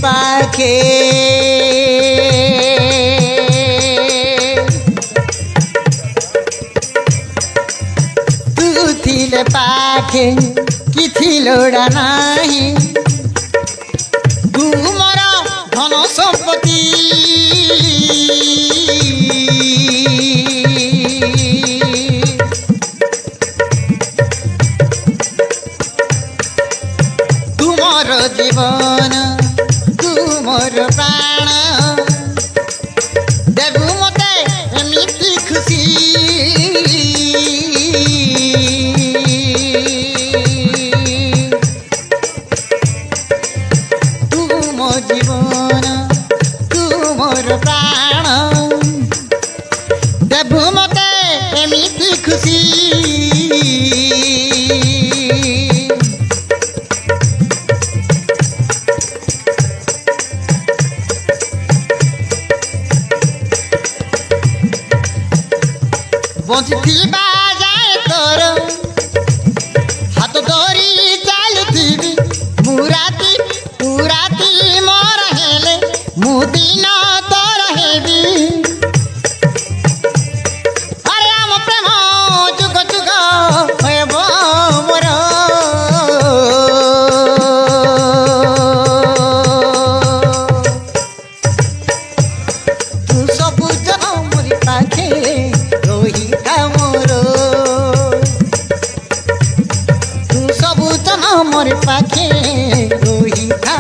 पाखे तू थिले पाखे किछि लोड़ा नाही तू मोर धन संपत्ति तुमर जीवन तुमर प्राण देबु मते एमिति खुशी तुम जीवन तुमर प्राण देबु मते एमिति खुशी बंचिथिबा जाए तोर हाथ धरी चलुथिबी मुराती पुराती मोर हेले मु दिन तोर हेबी अरे आम प्रेम जुग जुग हेब मोर तू सबु जन मोरी पाखे मोर पाखे रोही था।